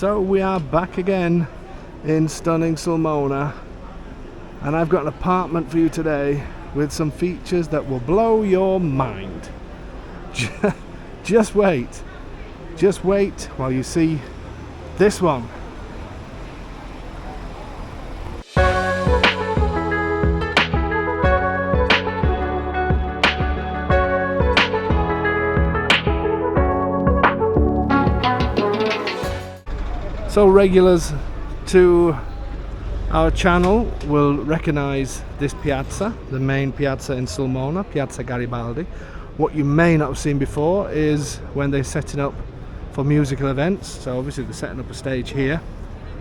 So we are back again in stunning Sulmona, and I've got an apartment for you today with some features that will blow your mind. Just wait while you see this one. So regulars to our channel will recognise this piazza, the main piazza in Sulmona, Piazza Garibaldi. What you may not have seen before is when they're setting up for musical events. So obviously they're setting up a stage here.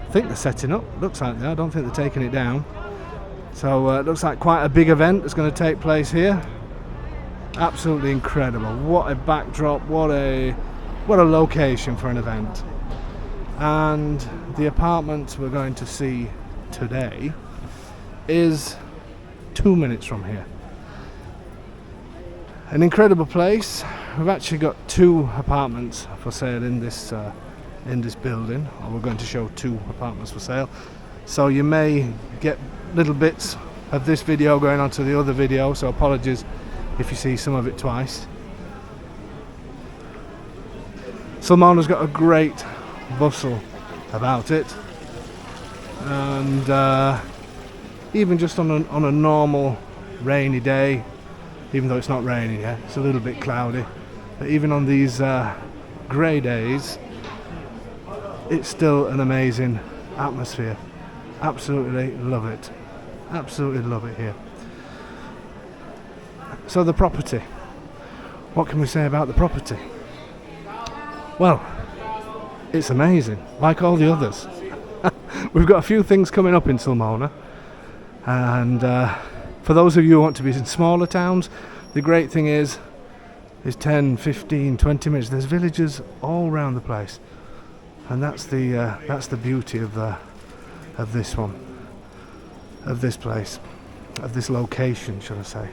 I think they're setting up, looks like they are, I don't think they're taking it down. So it looks like quite a big event that's going to take place here. Absolutely incredible. What a backdrop, what a location for an event. And the apartment we're going to see today is 2 minutes from here. An incredible place. We've actually got 2 apartments for sale in this building, or we're going to show 2 apartments for sale. So you may get little bits of this video going on to the other video, so apologies if you see some of it twice. Sulmona's got a great bustle about it, and even just on a normal rainy day, even though it's not raining yet, it's a little bit cloudy, but even on these grey days, it's still an amazing atmosphere. Absolutely love it. Absolutely love it here. So the property, what can we say about the property? Well, it's amazing, like all the others. We've got a few things coming up in Sulmona, and for those of you who want to be in smaller towns, the great thing is 10, 15, 20 minutes. There's villages all around the place, and that's the beauty of this one, of this place, of this location, should I say.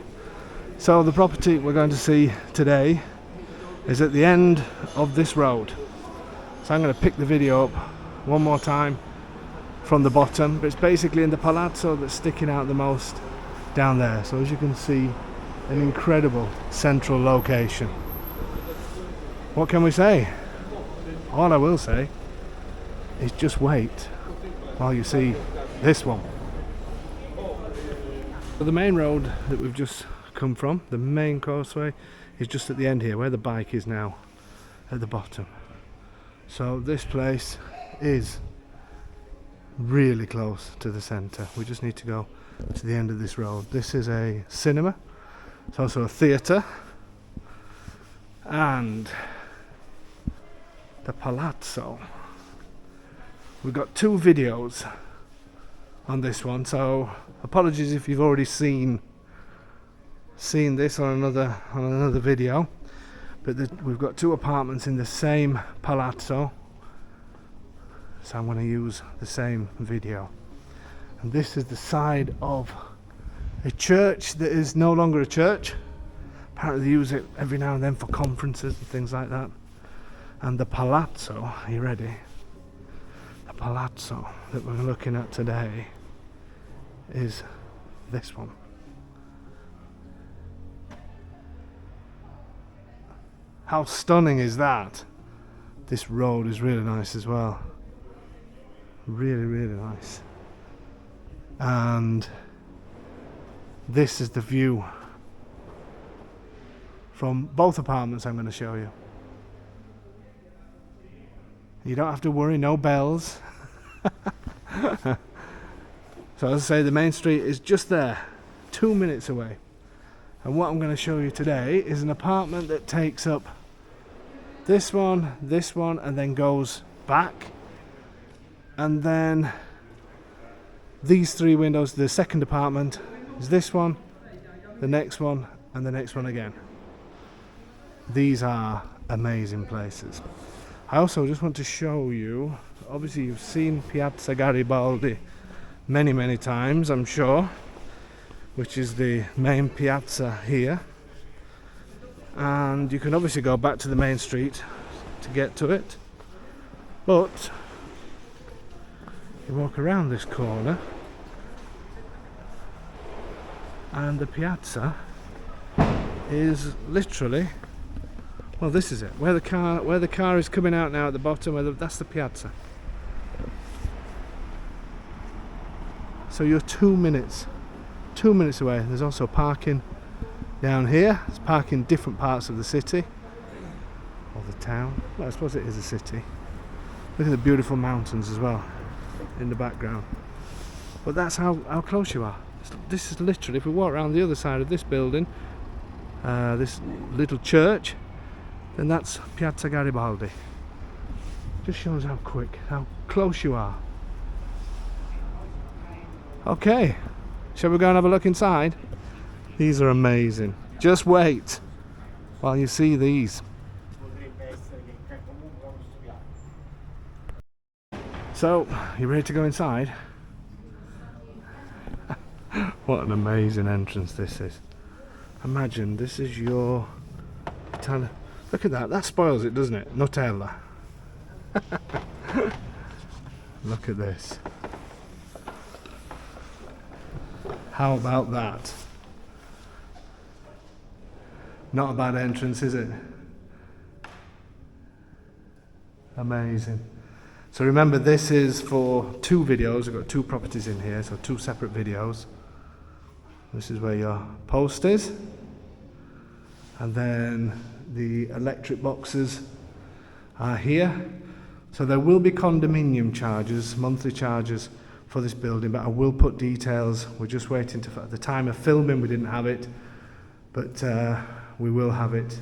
So the property we're going to see today is at the end of this road. So I'm going to pick the video up one more time from the bottom, but it's basically in the palazzo that's sticking out the most down there. So as you can see, an incredible central location. What can we say? All I will say is just wait while you see this one. So the main road that we've just come from, the main causeway, is just at the end here where the bike is now, at the bottom. So this place is really close to the centre. We just need to go to the end of this road. This is a cinema. It's also a theatre. And the palazzo. We've got 2 videos on this one, so apologies if you've already seen this on another video. But we've got 2 apartments in the same palazzo, so I'm going to use the same video. And this is the side of a church that is no longer a church. Apparently they use it every now and then for conferences and things like that. And the palazzo, are you ready? The palazzo that we're looking at today is this one. How stunning is that? This road is really nice as well. Really, really nice. And this is the view from both apartments I'm going to show you. You don't have to worry, no bells. So as I say, the main street is just there, 2 minutes away. And what I'm going to show you today is an apartment that takes up this one, and then goes back, and then these 3 windows. The second apartment is this one, the next one, and the next one again. These are amazing places. I also just want to show you, obviously you've seen Piazza Garibaldi many times, I'm sure, which is the main piazza here. And you can obviously go back to the main street to get to it, but You walk around this corner and the piazza is literally, well, this is it, where the car is coming out now at the bottom, that's the piazza. So you're 2 minutes away. There's also parking down here. There's parking in different parts of the city or the town. Well, I suppose it is a city. Look at the beautiful mountains as well in the background. But that's how close you are. This is literally, if we walk around the other side of this building, this little church, then that's Piazza Garibaldi. Just shows how close you are. Okay, shall we go and have a look inside? These are amazing. Just wait while you see these. So, you ready to go inside? What an amazing entrance this is. Imagine this is your Italian. Look at that, that spoils it, doesn't it? Nutella. Look at this. How about that? Not a bad entrance, is it? Amazing. So remember, this is for 2 videos. I've got 2 properties in here, so 2 separate videos. This is where your post is. And then the electric boxes are here. So there will be condominium charges, monthly charges for this building, but I will put details. We're just waiting to, at the time of filming we didn't have it, but we will have it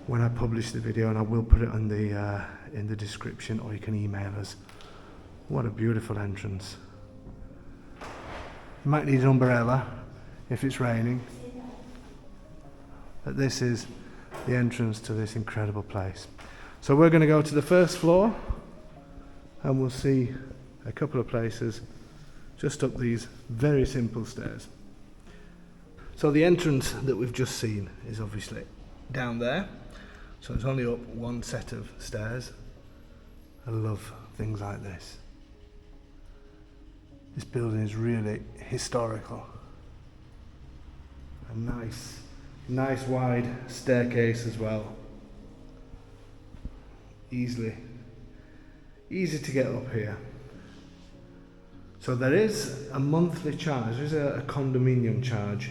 when I publish the video, and I will put it on in the description, or you can email us. What a beautiful entrance. You might need an umbrella if it's raining, but this is the entrance to this incredible place. So we're going to go to the first floor and we'll see a couple of places just up these very simple stairs. So the entrance that we've just seen is obviously down there, so it's only up 1 set of stairs. I love things like this. This building is really historical. A nice wide staircase as well. Easy to get up here. So there is a monthly charge, there is a condominium charge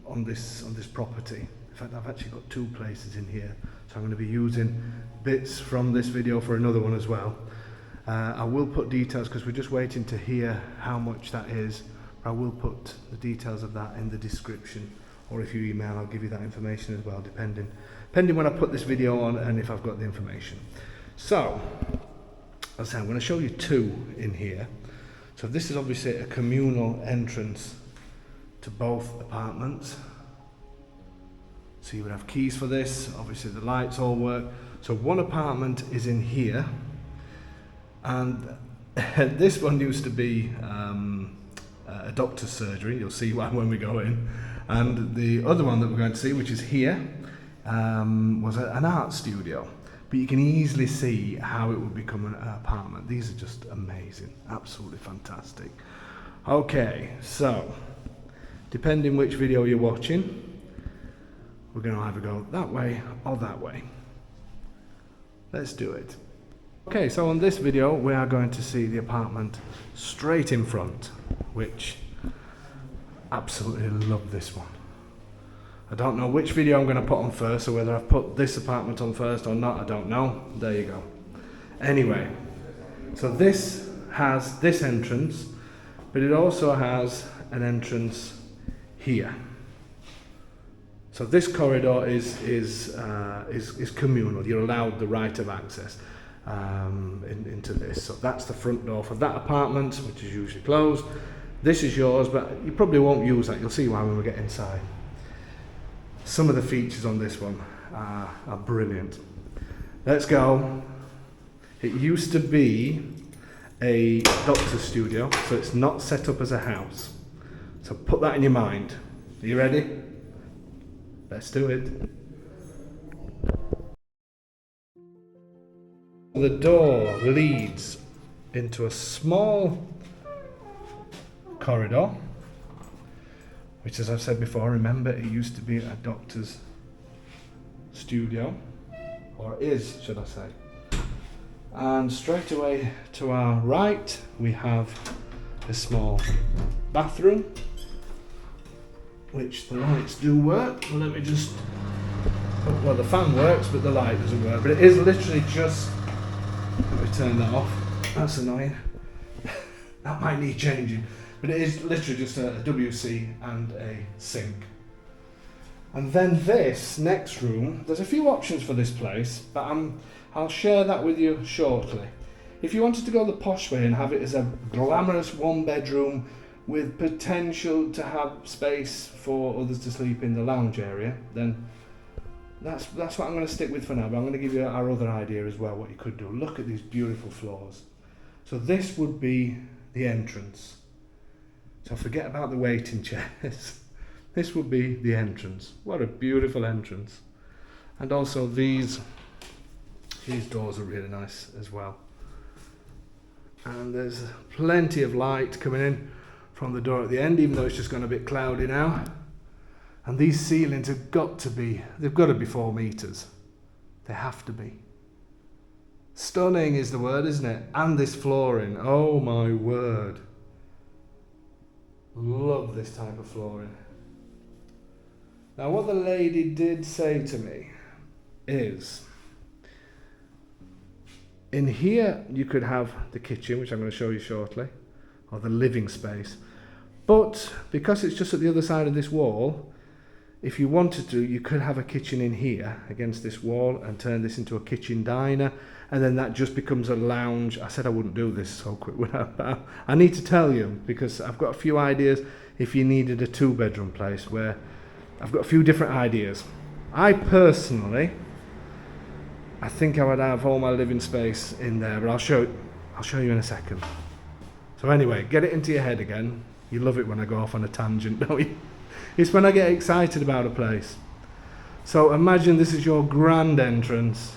on this property. In fact, I've actually got 2 places in here, so I'm going to be using bits from this video for another one as well. I will put details because we're just waiting to hear how much that is. I will put the details of that in the description, or if you email, I'll give you that information as well, depending when I put this video on and if I've got the information. So, as I say, I'm going to show you 2 in here. So this is obviously a communal entrance to both apartments. So you would have keys for this, obviously the lights all work. So one apartment is in here, and this one used to be a doctor's surgery. You'll see why when we go in. And the other one that we're going to see, which is here, was an art studio. But you can easily see how it would become an apartment. These are just amazing, absolutely fantastic. Okay, so depending which video you're watching, we're going to either go that way or that way. Let's do it. Okay, so on this video we are going to see the apartment straight in front, which absolutely love this one. I don't know which video I'm going to put on first, or whether I've put this apartment on first or not, I don't know. There you go. Anyway, so this has this entrance, but it also has an entrance here. So this corridor is communal. You're allowed the right of access into this. So that's the front door for that apartment, which is usually closed. This is yours, but you probably won't use that. You'll see why when we get inside. Some of the features on this one are brilliant. Let's go. It used to be a doctor's studio, so it's not set up as a house. So put that in your mind. Are you ready? Let's do it. The door leads into a small corridor, which, as I've said before, remember it used to be a doctor's studio, or is, should I say. And straight away to our right we have a small bathroom, which the lights do work. Well, let me just, well, the fan works but the light doesn't work, but it is literally just, let me turn that off, that's annoying. That might need changing, but it is literally just a WC and a sink. And then this next room, there's a few options for this place, but I'll share that with you shortly. If you wanted to go the posh way and have it as a glamorous one bedroom with potential to have space for others to sleep in the lounge area, then that's what I'm going to stick with for now, but I'm going to give you our other idea as well, what you could do. Look at these beautiful floors. So this would be the entrance. So forget about the waiting chairs. This would be the entrance. What a beautiful entrance. And also these doors are really nice as well. And there's plenty of light coming in from the door at the end, even though it's just gone a bit cloudy now. And these ceilings have got to be 4 meters. They have to be. Stunning is the word, isn't it? And this flooring, oh my word. Love this type of flooring. Now what the lady did say to me is, in here you could have the kitchen, which I'm going to show you shortly, or the living space. But because it's just at the other side of this wall, if you wanted to, you could have a kitchen in here against this wall and turn this into a kitchen diner, and then that just becomes a lounge. I said I wouldn't do this so quick, but I need to tell you, because I've got a few ideas if you needed a 2-bedroom place, where I've got a few different ideas. I personally, I think I would have all my living space in there, but I'll show you in a second. So anyway, get it into your head again. You love it when I go off on a tangent, don't you? It's when I get excited about a place. So imagine this is your grand entrance.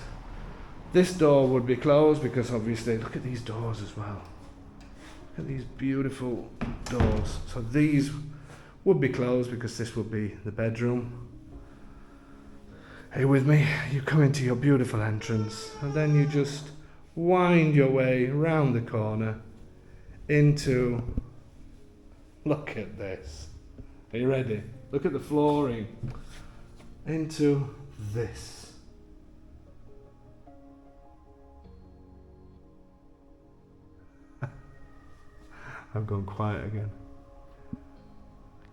This door would be closed because obviously, look at these doors as well. Look at these beautiful doors. So these would be closed because this would be the bedroom. Are you with me? You come into your beautiful entrance and then you just wind your way round the corner into, look at this. Are you ready? Look at the flooring. Into this. I've gone quiet again.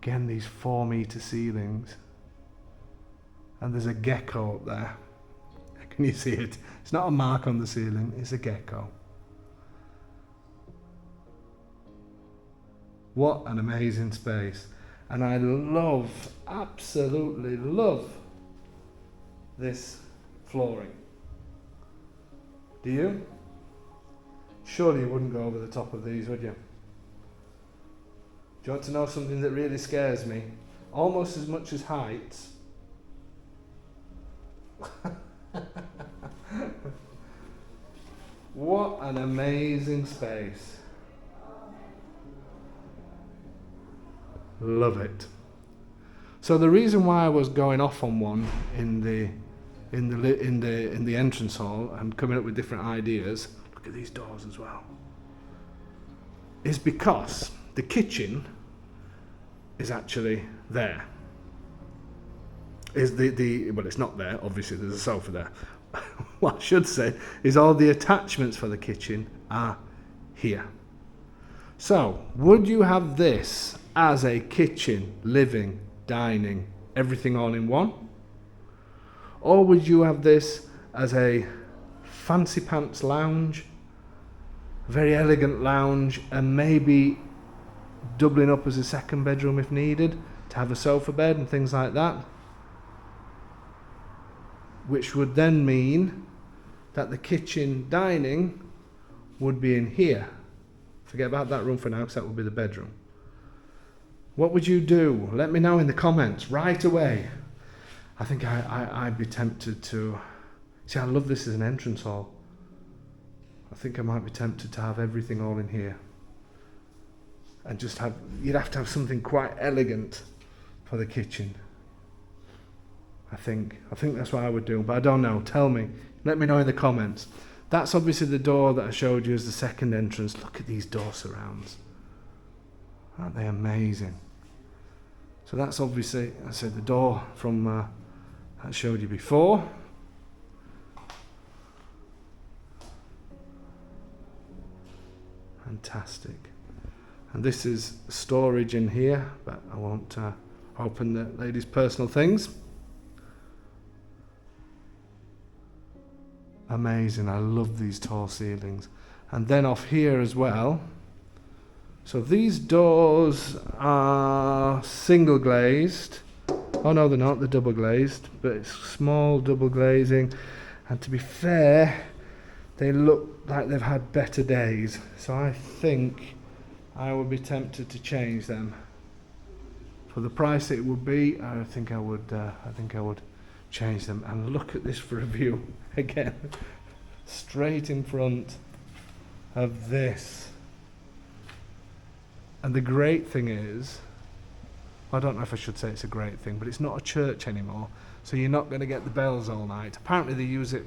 Again, these 4-meter ceilings. And there's a gecko up there. Can you see it? It's not a mark on the ceiling, it's a gecko. What an amazing space. And I love, absolutely love this flooring. Do you? Surely you wouldn't go over the top of these, would you? Do you want to know something that really scares me? Almost as much as heights. What an amazing space. Love it. So the reason why I was going off on one in the entrance hall and coming up with different ideas, look at these doors as well, is because the kitchen is actually there. Is well, it's not there, obviously there's a sofa there. What I should say is all the attachments for the kitchen are here. So, would you have this as a kitchen, living, dining, everything all in one? Or would you have this as a fancy pants lounge, very elegant lounge, and maybe doubling up as a second bedroom if needed, to have a sofa bed and things like that? Which would then mean that the kitchen dining would be in here. Forget about that room for now, because that would be the bedroom. What would you do? Let me know in the comments right away. I think I'd be tempted to... See, I love this as an entrance hall. think I might be tempted to have everything all in here. And just have, you'd have to have something quite elegant for the kitchen. I think that's what I would do, but I don't know. Tell me. Let me know in the comments. That's obviously the door that I showed you as the second entrance. Look at these door surrounds. Aren't they amazing? So that's obviously, I said, the door from I showed you before. Fantastic. And this is storage in here, but I won't open the lady's personal things. Amazing, I love these tall ceilings. And then off here as well. So these doors are single glazed. Oh no, they're not, they're double glazed, but it's small double glazing. And to be fair, they look like they've had better days. So I think I would be tempted to change them. For the price it would be, I think I would change them. And look at this for a view again, straight in front of this. And the great thing is, I don't know if I should say it's a great thing, but it's not a church anymore, so you're not going to get the bells all night. Apparently they use it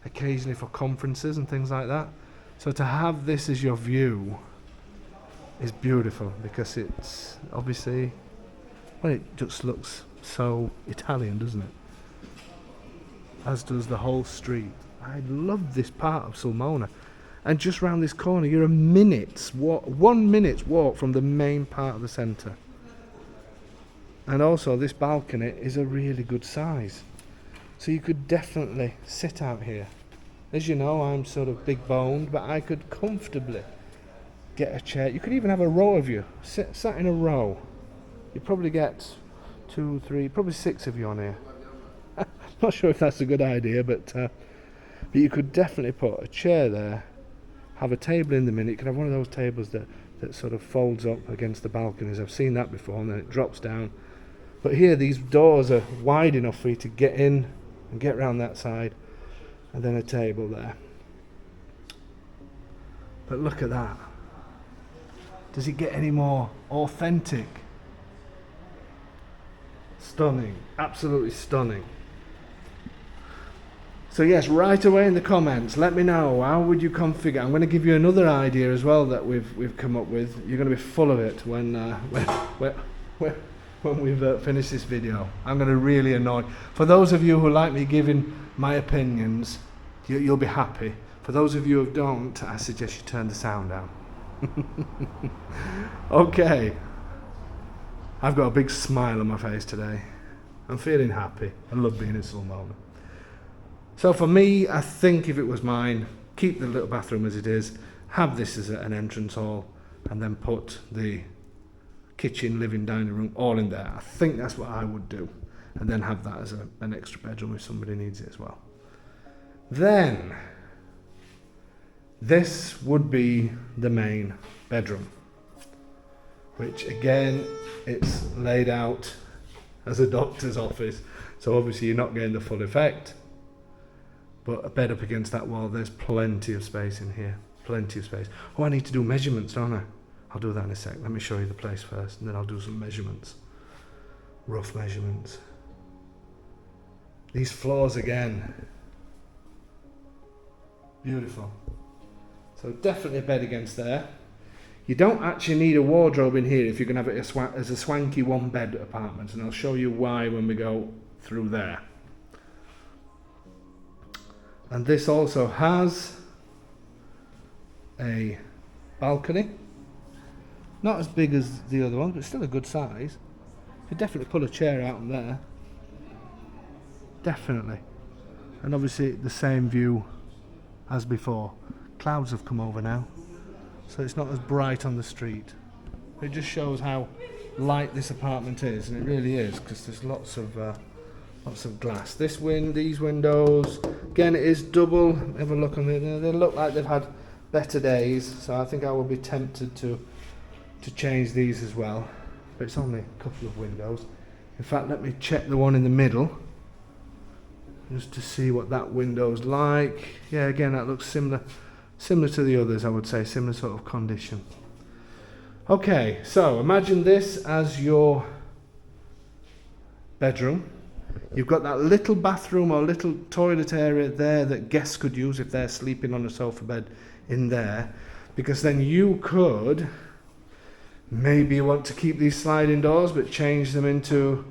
occasionally for conferences and things like that. So to have this as your view is beautiful, because it's obviously, well, it just looks so Italian, doesn't it? As does the whole street. I love this part of Sulmona. And just round this corner, you're a minute's walk, 1 minute's walk from the main part of the centre. And also this balcony is a really good size. So you could definitely sit out here. As you know, I'm sort of big boned, but I could comfortably get a chair. You could even have a row of you, sat in a row. You'd probably get 2, 3, probably 6 of you on here. Not sure if that's a good idea, but you could definitely put a chair there, have a table in the middle. You could have one of those tables that sort of folds up against the balconies. I've seen that before, and then it drops down. But here, these doors are wide enough for you to get in and get round that side, and then a table there. But look at that. Does it get any more authentic? Stunning, absolutely stunning. So yes, right away in the comments, let me know, how would you configure? I'm going to give you another idea as well that we've come up with. You're going to be full of it when we've finished this video. I'm going to really annoy. For those of you who like me giving my opinions, you'll be happy. For those of you who don't, I suggest you turn the sound down. Okay. I've got a big smile on my face today. I'm feeling happy. I love being in Sulmona. So for me, I think if it was mine, keep the little bathroom as it is, have this as an entrance hall, and then put the kitchen, living, dining room all in there. I think that's what I would do. And then have that as an extra bedroom if somebody needs it as well. Then, this would be the main bedroom, which again, it's laid out as a doctor's office. So obviously you're not getting the full effect. But a bed up against that wall, there's plenty of space in here. Plenty of space. Oh, I need to do measurements, don't I? I'll do that in a sec. Let me show you the place first, and then I'll do some measurements. Rough measurements. These floors again. Beautiful. So definitely a bed against there. You don't actually need a wardrobe in here if you're going to have it as a swanky one-bed apartment, and I'll show you why when we go through there. And this also has a balcony. Not as big as the other one, but still a good size. You could definitely pull a chair out in there. Definitely. And obviously the same view as before. Clouds have come over now, so it's not as bright on the street. It just shows how light this apartment is, and it really is, because there's lots of glass. These windows, again, it is double. Have a look on it. They look like they've had better days, so I think I will be tempted to change these as well. But it's only a couple of windows. In fact, let me check the one in the middle, just to see what that window's like. Yeah, again, that looks similar Similar to the others, I would say, similar sort of condition. Okay, so imagine this as your bedroom. You've got that little bathroom or little toilet area there that guests could use if they're sleeping on a sofa bed in there, because then you could maybe want to keep these sliding doors but change them into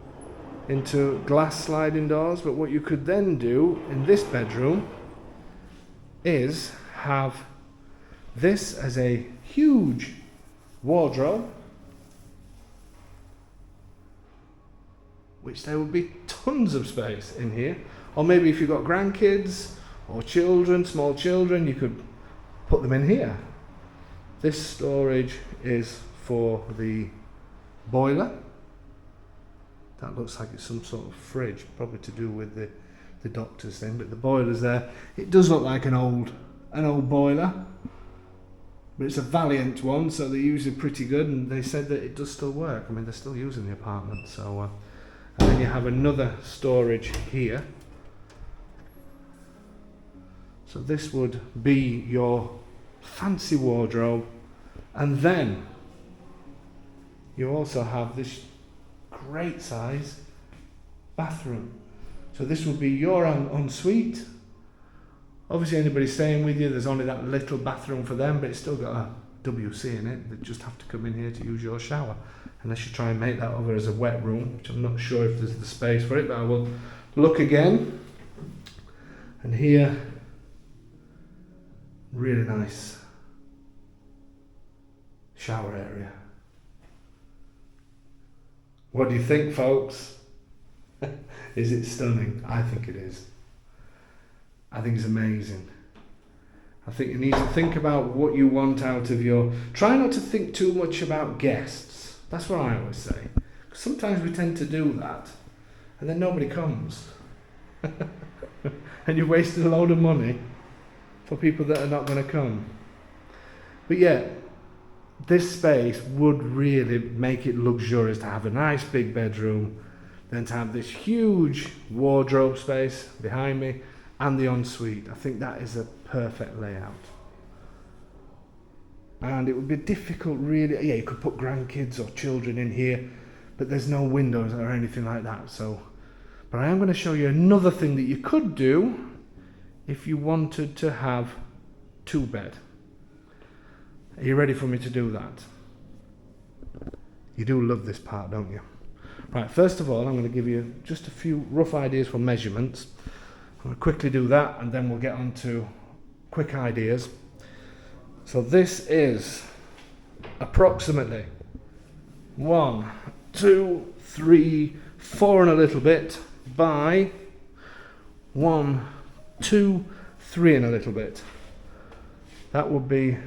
glass sliding doors. But what you could then do in this bedroom is have this as a huge wardrobe, which there would be tons of space in here. Or maybe if you've got grandkids or children, small children, you could put them in here. This storage is for the boiler. That looks like it's some sort of fridge, probably to do with the doctor's thing, but the boiler's there. It does look like an old boiler, but it's a Valiant one, so they're usually pretty good, and they said that it does still work. I mean, they're still using the apartment, so and then you have another storage here. So this would be your fancy wardrobe, and then you also have this great size bathroom. So this would be your ensuite. Obviously anybody staying with you, there's only that little bathroom for them, but it's still got a WC in it. They just have to come in here to use your shower, unless you try and make that over as a wet room, which I'm not sure if there's the space for it, but I will look again. And here, really nice shower area. What do you think, folks? Is it stunning? I think it is. I think it's amazing. I think you need to think about what you want out of your... Try not to think too much about guests. That's what I always say. 'Cause sometimes we tend to do that, and then nobody comes. And you've wasted a load of money for people that are not going to come. But yeah, this space would really make it luxurious to have a nice big bedroom, then to have this huge wardrobe space behind me, and the ensuite. I think that is a perfect layout. And it would be difficult really, yeah, you could put grandkids or children in here, but there's no windows or anything like that. So, but I am going to show you another thing that you could do if you wanted to have two bed. Are you ready for me to do that? You do love this part, don't you? Right, first of all, I'm going to give you just a few rough ideas for measurements. I'm going to quickly do that, and then we'll get on to quick ideas. So this is approximately 1, 2, 3, 4 and a little bit by 1, 2, 3 and a little bit. That would be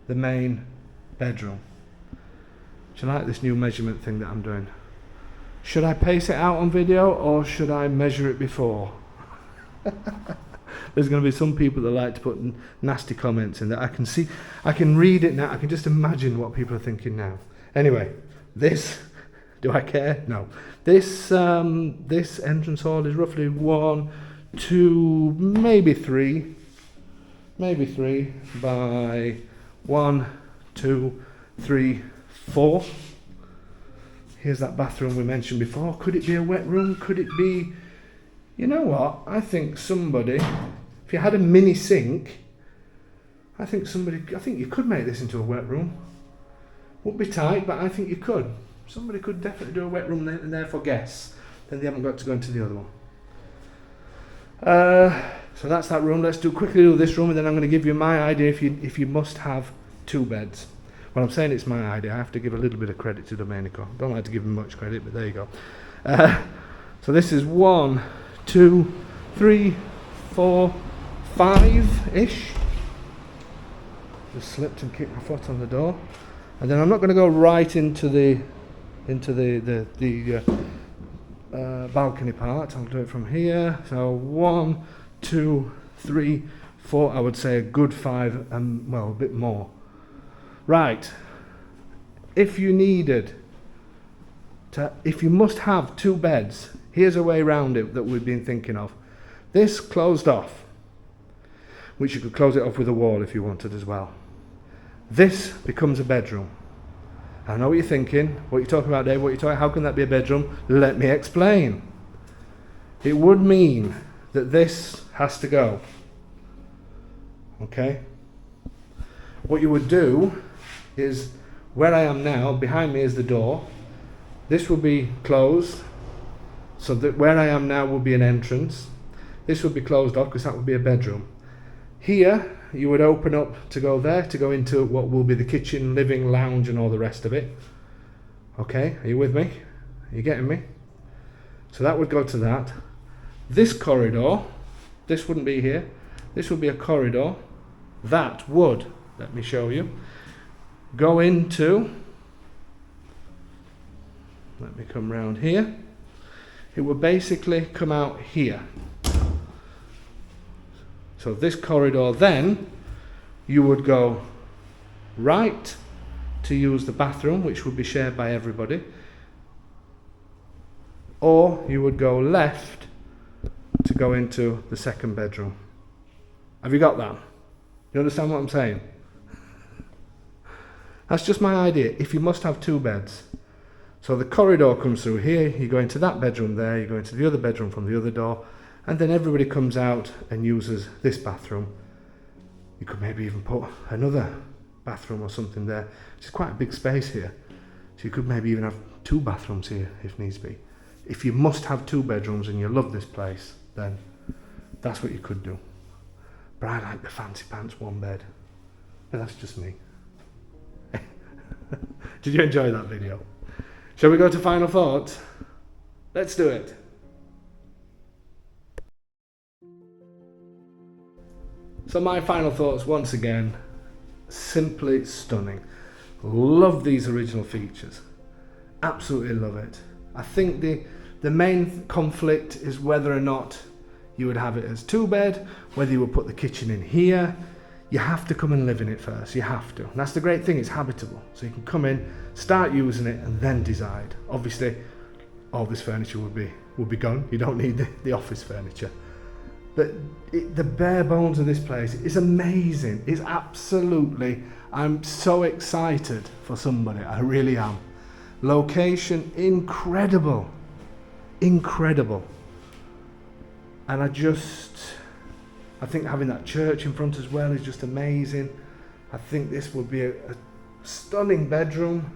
the main bedroom. Do you like this new measurement thing that I'm doing? Should I pace it out on video, or should I measure it before? There's going to be some people that like to put nasty comments in that. I can see, I can read it now. I can just imagine what people are thinking now. Anyway, this, do I care? No. This entrance hall is roughly 1, 2, maybe 3 by 1, 2, 3, 4. Here's that bathroom we mentioned before. Could it be a wet room? Could it be... You know what? I think somebody... If you had a mini sink, I think you could make this into a wet room. Wouldn't be tight, but I think you could. Somebody could definitely do a wet room there for guests. Then they haven't got to go into the other one. So that's that room. Let's quickly do this room, and then I'm going to give you my idea if you must have two beds. Well, I'm saying it's my idea. I have to give a little bit of credit to Domenico. Don't like to give him much credit, but there you go. So this is 1, 2, 3, 4, 5-ish. Just slipped and kicked my foot on the door. And then I'm not going to go right into the balcony part. I'll do it from here. So 1, 2, 3, 4. I would say a good 5, and well, a bit more. Right. If you must have two beds, here's a way around it that we've been thinking of. This closed off. which you could close it off with a wall if you wanted as well. This becomes a bedroom. I know what you're thinking, what you're talking about, Dave, what you're talking, how can that be a bedroom? Let me explain. It would mean that this has to go. Okay? What you would do is, where I am now, behind me is the door. This would be closed, so that where I am now will be an entrance. This would be closed off because that would be a bedroom. Here, you would open up to go there, to go into what will be the kitchen, living, lounge and all the rest of it. Okay, are you with me? Are you getting me? So that would go to that. This corridor, this wouldn't be here. This would be a corridor. That would, let me show you, go into, let me come round here. It would basically come out here. So this corridor then, you would go right to use the bathroom, which would be shared by everybody, or you would go left to go into the second bedroom. Have you got that? You understand what I'm saying? That's just my idea. If you must have two beds. So the corridor comes through here, you go into that bedroom there, you go into the other bedroom from the other door, and then everybody comes out and uses this bathroom. You could maybe even put another bathroom or something there. It's quite a big space here. So you could maybe even have two bathrooms here if needs be. If you must have two bedrooms and you love this place, then that's what you could do. But I like the fancy pants one bed. But that's just me. Did you enjoy that video? Shall we go to final thoughts? Let's do it. So my final thoughts, once again, simply stunning. Love these original features. Absolutely love it. I think the main conflict is whether or not you would have it as two bed, whether you would put the kitchen in here. You have to come and live in it first, you have to. And that's the great thing, it's habitable. So you can come in, start using it and then decide. Obviously, all this furniture would be gone. You don't need the office furniture. But the bare bones of this place is amazing. It's absolutely, I'm so excited for somebody, I really am. Location, incredible. Incredible. And I think having that church in front as well is just amazing. I think this would be a stunning bedroom.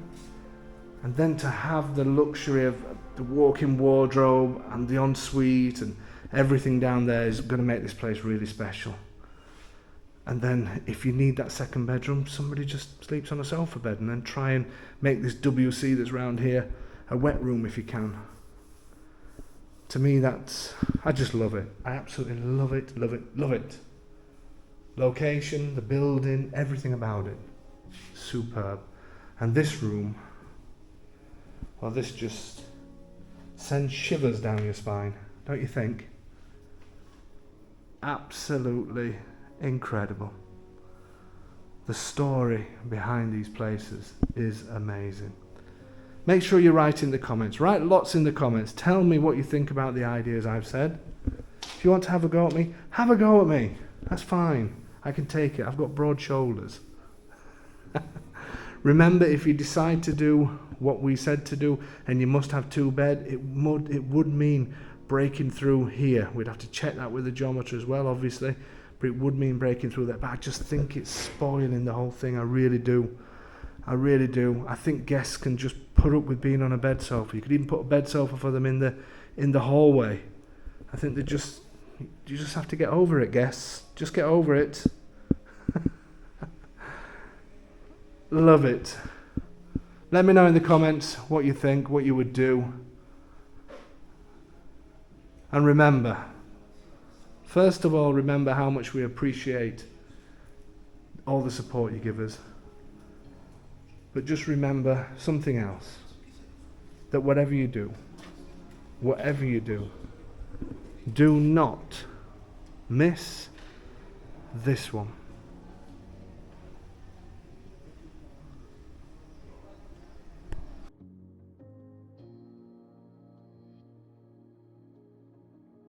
And then to have the luxury of the walk-in wardrobe and the ensuite and everything down there is going to make this place really special. And then if you need that second bedroom, somebody just sleeps on a sofa bed and then try and make this WC that's round here a wet room if you can. To me, I just love it. I absolutely love it, love it, love it. Location, the building, everything about it. Superb. And this room, well, this just sends shivers down your spine, don't you think? Absolutely incredible. The story behind these places is amazing. Make sure you write in the comments. Write lots in the comments. Tell me what you think about the ideas I've said. If you want to have a go at me, have a go at me. That's fine. I can take it. I've got broad shoulders. Remember, if you decide to do what we said to do and you must have two bed, it would mean breaking through here. We'd have to check that with the geometry as well, obviously. But it would mean breaking through that. But I just think it's spoiling the whole thing. I really do. I really do. I think guests can just put up with being on a bed sofa. You could even put a bed sofa for them in the hallway. I think you just have to get over it, guests. Just get over it. Love it. Let me know in the comments what you think, what you would do. And remember, first of all, remember how much we appreciate all the support you give us. But just remember something else, that whatever you do, do not miss this one.